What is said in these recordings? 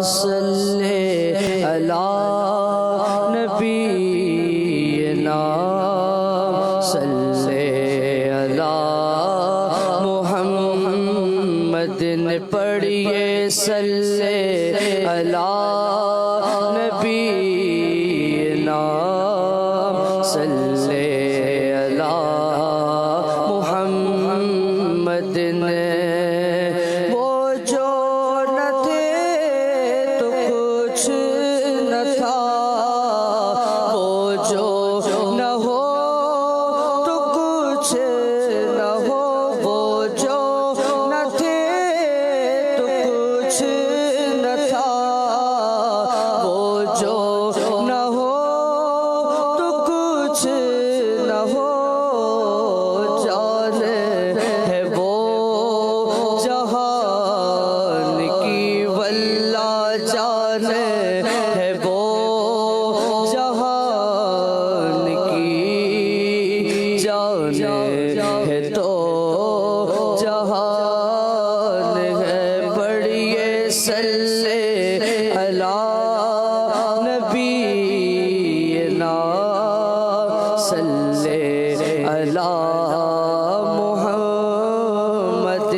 صلی علی نبینا صلی علی محمد پڑھیے صلی علی نبینا صلی علی محمد وہ جو نہ تھے تو کچھ نہ تھا وہ جو نہ ہو تو کچھ نہ ہو وہ جو نہ تھے تو کچھ نہ تھا وہ جو نہ ہو تو کچھ نہ ہو جان ہے وہ جہان کی واللہ جان ہے وہ جہان کی جان ہے تو جہان ہے پڑھیے صلی علی نبینا صلی علی محمد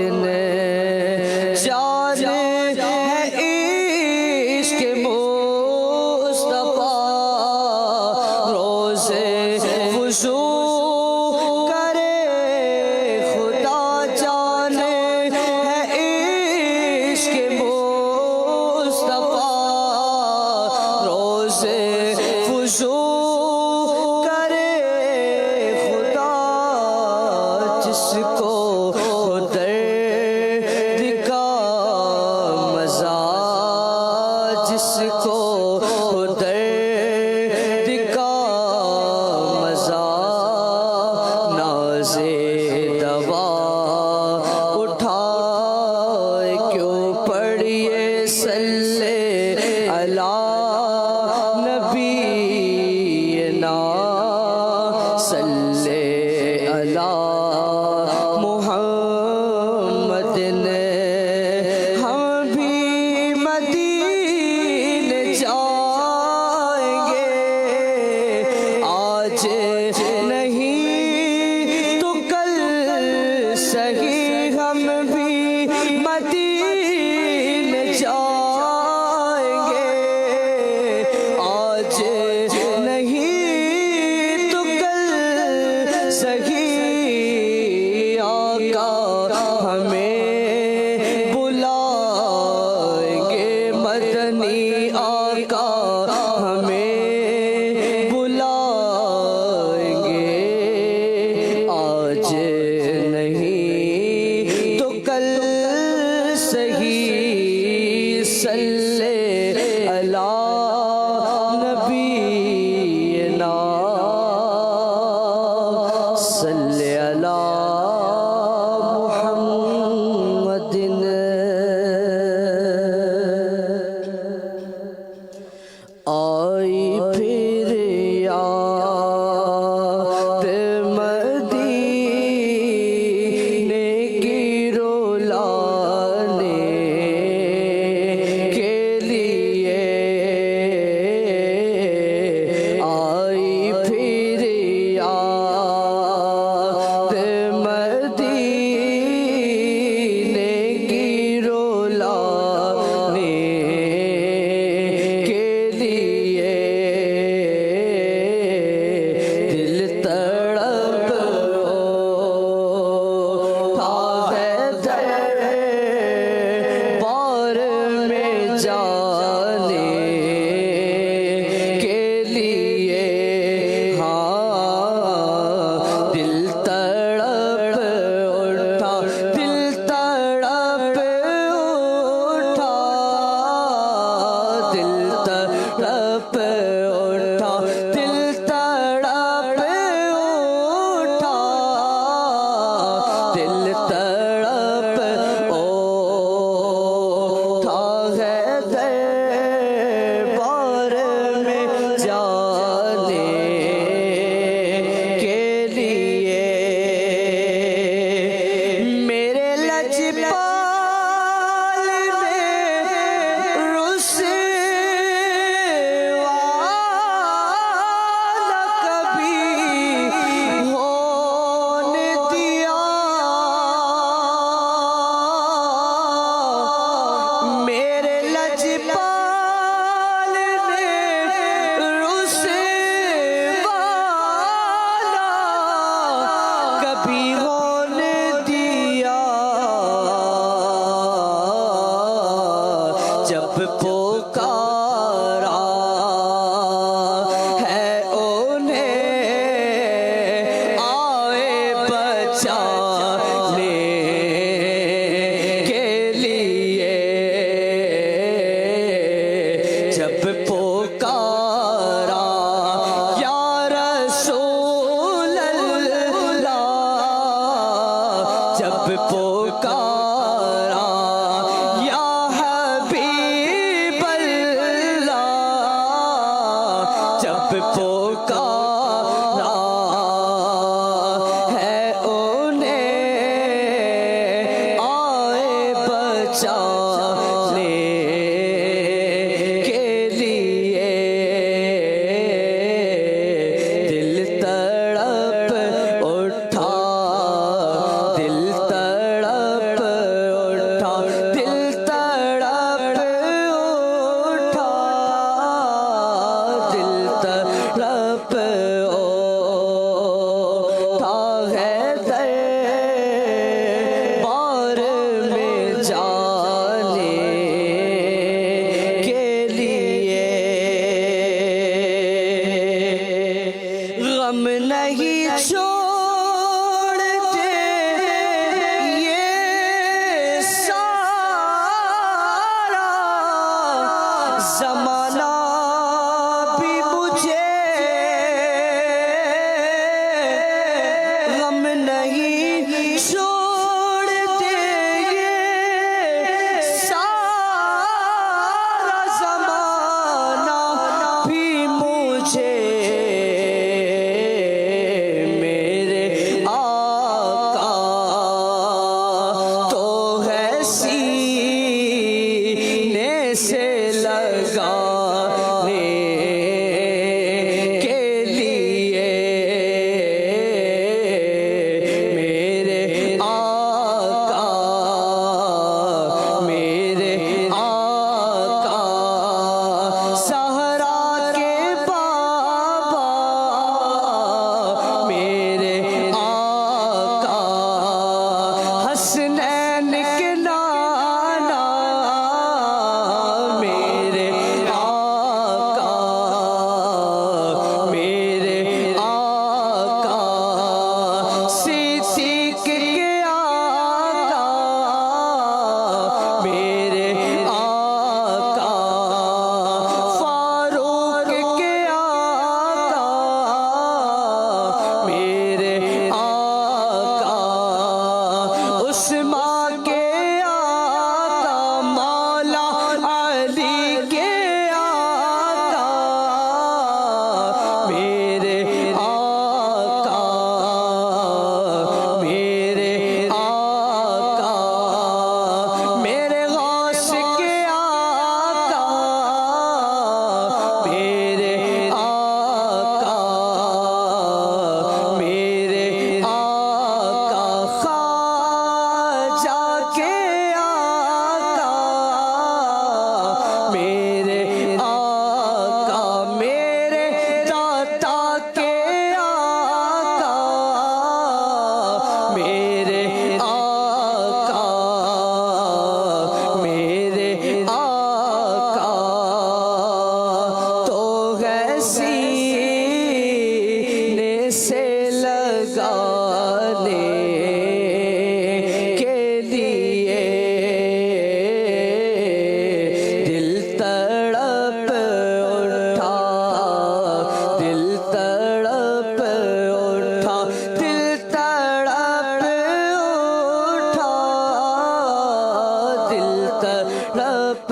طرف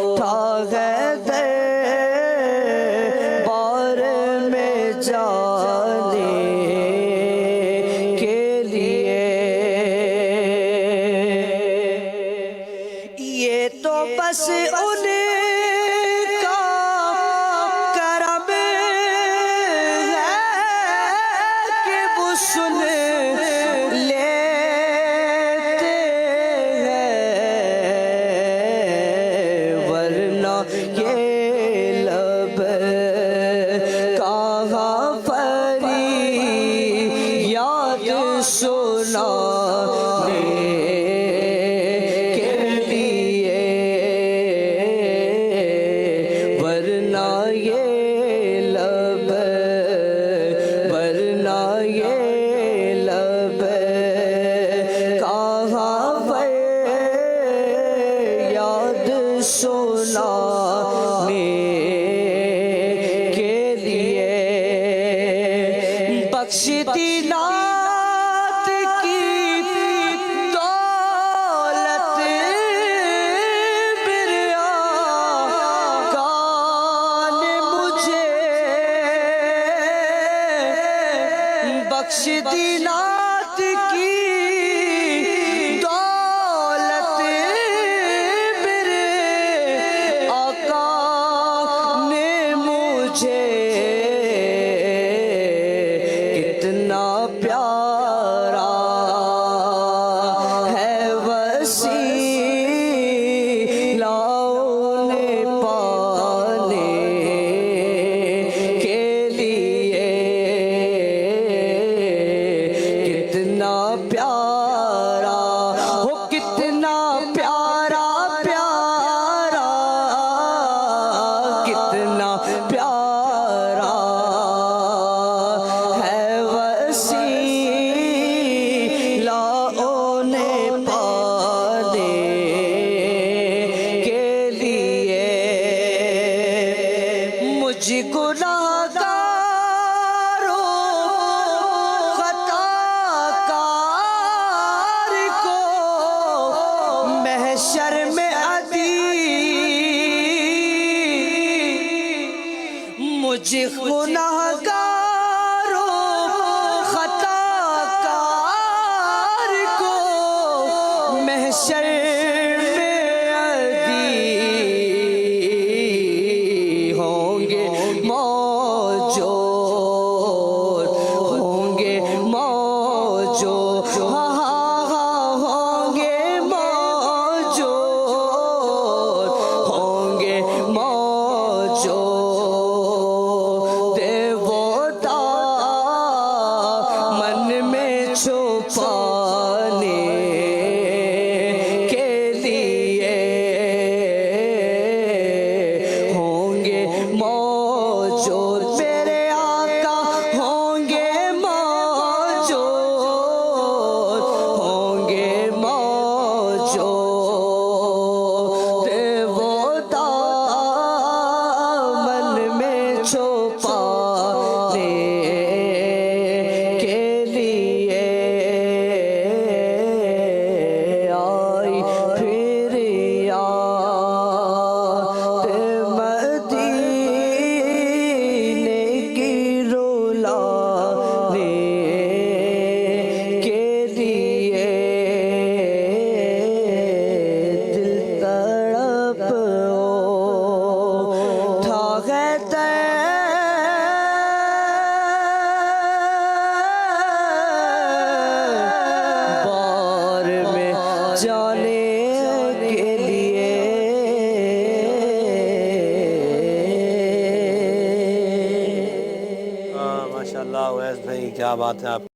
اٹھا ہے دربار میں جانے کے لیے یہ تو بس ان کا کرم ہے کہ وہ سن لیتے ہیں ورنہ یہ لب کہاں فریاد سنانے کے لیے ورنہ یہ لب کہاں فریاد سنانے کے لیے بخش دی نعت کی دولت میرے آقا نے مجھے بخش دی نعت کی دولت میرے آقا نے مجھے کتنا پیارا ہے وسیلہ انہیں پانے کے لیے کتنا پیارا ہو کتنا پیارا پیارا کتنا پیارا ہے وسیلہ انہیں پانے کے لیے مجھ گناہگاروں خطاکار کو محشر میں مجھ گناہگاروں خطاکار کو محشر میں ہوں گے موجود ہوں گے موجود ہوں گے موجود ہوں گے موجود وہ دامن میں چھپانے کے لیے ہوں گے موجود میرے آقا ہوں گے موجود ہوں گے موجود وہ دامن میں چھپانے کے لیے آئی پھر یاد مدینے کی رلانے کے لیے دل تڑپ اٹھا ہے بار میں جانے کے لیے ماشاء اللہ اویس بھائی کیا بات ہے آپ